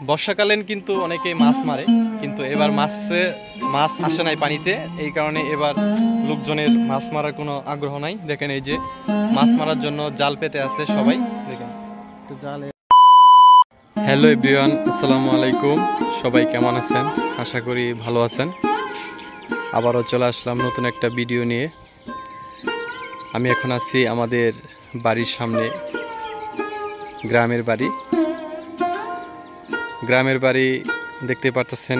বর্ষাকালীন কিন্তু অনেকেই মাছ মারে, কিন্তু এবার মাছ আসে নাই পানিতে, এই কারণে এবার লোকজনের মাছ মারার কোনো আগ্রহ নাই। দেখেন এই যে মাছ মারার জন্য জাল পেতে আছে সবাই, দেখেন জালে। হ্যালো এভরিওয়ান, আসসালামু আলাইকুম। সবাই কেমন আছেন? আশা করি ভালো আছেন। আবারও চলে আসলাম নতুন একটা ভিডিও নিয়ে। আমি এখন আছি আমাদের বাড়ির সামনে, গ্রামের বাড়ি দেখতে পারতেছেন,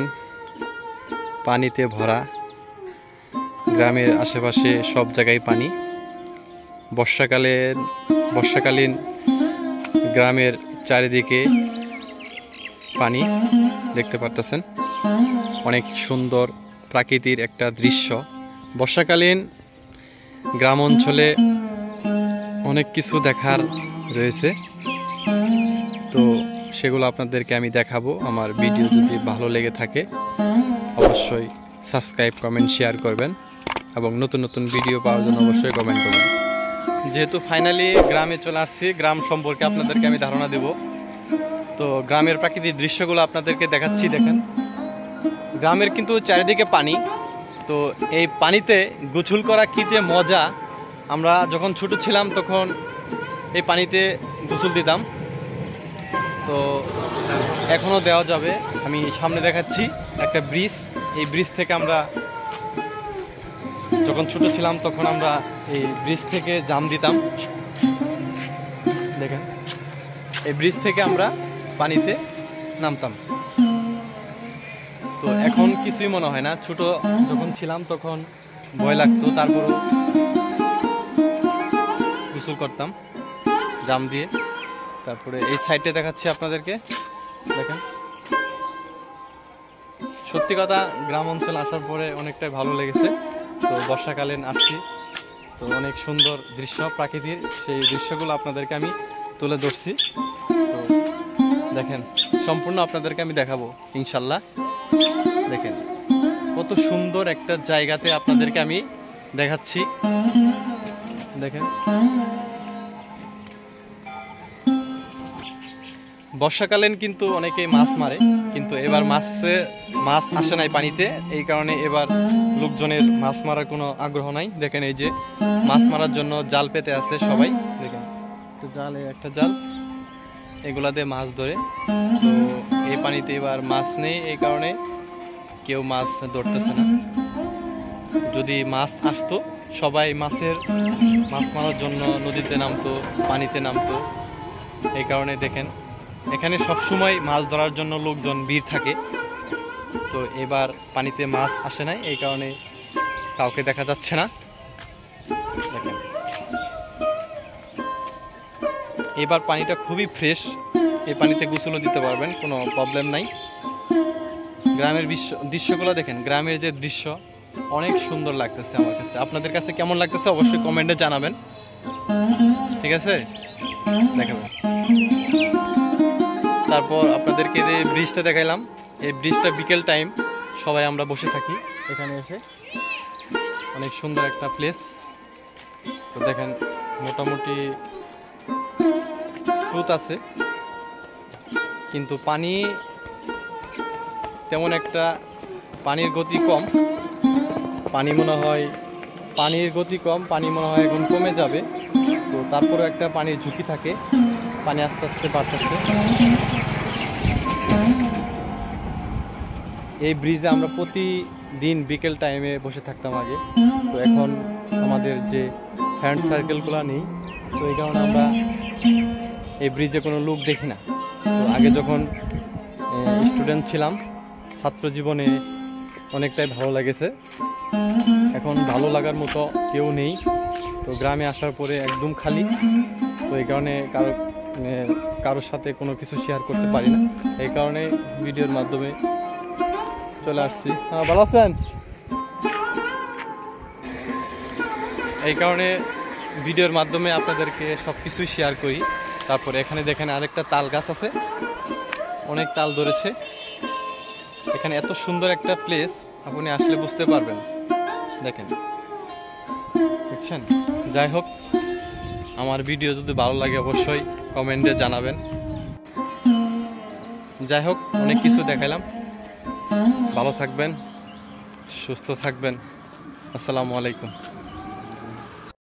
পানিতে ভরা। গ্রামের আশেপাশে সব জায়গায় পানি। বর্ষাকালীন গ্রামের চারিদিকে পানি দেখতে পারতেছেন। অনেক সুন্দর প্রাকৃতিক একটা দৃশ্য। বর্ষাকালীন গ্রাম অঞ্চলে অনেক কিছু দেখার রয়েছে, তো সেগুলো আপনাদেরকে আমি দেখাবো। আমার ভিডিও যদি ভালো লেগে থাকে অবশ্যই সাবস্ক্রাইব, কমেন্ট, শেয়ার করবেন এবং নতুন নতুন ভিডিও পাওয়ার জন্য অবশ্যই কমেন্ট করবেন। যেহেতু ফাইনালি গ্রামে চলে আসছি, গ্রাম সম্পর্কে আপনাদেরকে আমি ধারণা দেব। তো গ্রামের প্রাকৃতিক দৃশ্যগুলো আপনাদেরকে দেখাচ্ছি। দেখেন গ্রামের কিন্তু চারিদিকে পানি। তো এই পানিতে গোসল করা কি যে মজা! আমরা যখন ছোট ছিলাম তখন এই পানিতে গোসল দিতাম, তো এখনও দেওয়া যাবে। আমি সামনে দেখাচ্ছি একটা ব্রিজ। এই ব্রিজ থেকে আমরা যখন ছোট ছিলাম তখন আমরা এই ব্রিজ থেকে জাম দিতাম। দেখেন এই ব্রিজ থেকে আমরা পানিতে নামতাম। তো এখন কিছুই মনে হয় না, ছোট যখন ছিলাম তখন ভয় লাগতো, তারপরও গোসল করতাম জাম দিয়ে। তারপরে এই সাইডে দেখাচ্ছি আপনাদেরকে, দেখেন। সত্যি কথা, গ্রাম অঞ্চল আসার পরে অনেকটাই ভালো লেগেছে। তো বর্ষাকালীন আসছি, তো অনেক সুন্দর দৃশ্য প্রাকৃতিক, সেই দৃশ্যগুলো আপনাদেরকে আমি তুলে ধরছি। তো দেখেন সম্পূর্ণ আপনাদেরকে আমি দেখাবো ইনশাল্লাহ। দেখেন কত সুন্দর একটা জায়গাতে আপনাদেরকে আমি দেখাচ্ছি। দেখেন বর্ষাকালীন কিন্তু অনেকেই মাছ মারে, কিন্তু এবার মাছ আসে নাই পানিতে, এই কারণে এবার লোকজনের মাছ মারার কোনো আগ্রহ নাই। দেখেন এই যে মাছ মারার জন্য জাল পেতে আছে সবাই, দেখেন একটা জাল, এগুলা দিয়ে মাছ ধরে। তো এই পানিতে এবার মাছ নেই, এই কারণে কেউ মাছ ধরতেছে না। যদি মাছ আসতো সবাই মাছ মারার জন্য নদীতে নামতো, পানিতে নামতো। এই কারণে দেখেন এখানে সবসময় মাছ ধরার জন্য লোকজন ভিড় থাকে। তো এবার পানিতে মাছ আসে নাই, এই কারণে কাউকে দেখা যাচ্ছে না। দেখেন এবার পানিটা খুবই ফ্রেশ, এই পানিতে গোসলও দিতে পারবেন, কোনো প্রবলেম নাই। গ্রামের দৃশ্যগুলো দেখেন, গ্রামের যে দৃশ্য অনেক সুন্দর লাগতেছে আমার কাছে। আপনাদের কাছে কেমন লাগতেছে অবশ্যই কমেন্টে জানাবেন, ঠিক আছে? দেখাবেন। তারপর আপনাদেরকে যে ব্রিজটা দেখাইলাম, এই ব্রিজটা বিকেল টাইম সবাই আমরা বসে থাকি এখানে এসে। অনেক সুন্দর একটা প্লেস। তো দেখেন মোটামুটি স্রোত আছে, কিন্তু পানি তেমন একটা, পানির গতি কম। পানির গতি কম, পানি মনে হয় এখন কমে যাবে। তো তারপরেও একটা পানির ঝুঁকি থাকে, পানি আস্তে আস্তে বাড়তেছে। এই ব্রিজে আমরা প্রতিদিন বিকেল টাইমে বসে থাকতাম আগে। তো এখন আমাদের যে ফ্রেন্ড সার্কেলগুলো নেই, তো এই কারণে আমরা এই ব্রিজে কোনো লোক দেখি না। তো আগে যখন স্টুডেন্ট ছিলাম, ছাত্র জীবনে অনেকটাই ভালো লেগেছে। এখন ভালো লাগার মতো কেউ নেই। তো গ্রামে আসার পরে একদম খালি। তো এই কারণে কারোর সাথে কোনো কিছু শেয়ার করতে পারি না, এই কারণে ভিডিওর মাধ্যমে চলে আসছি। ভালো আছেন? এই কারণে ভিডিওর মাধ্যমে আপনাদেরকে সব কিছুই শেয়ার করি। তারপরে এখানে দেখেন আরেকটা তাল গাছ আছে, অনেক তাল ধরেছে। এখানে এত সুন্দর একটা প্লেস, আপনি আসলে বুঝতে পারবেন। দেখেন, দেখছেন? যাই হোক, আমার ভিডিও যদি ভালো লাগে অবশ্যই কমেন্টে জানাবেন। যাই হোক, অনেক কিছু দেখাইলাম। ভালো থাকবেন, সুস্থ থাকবেন। আসসালামু আলাইকুম।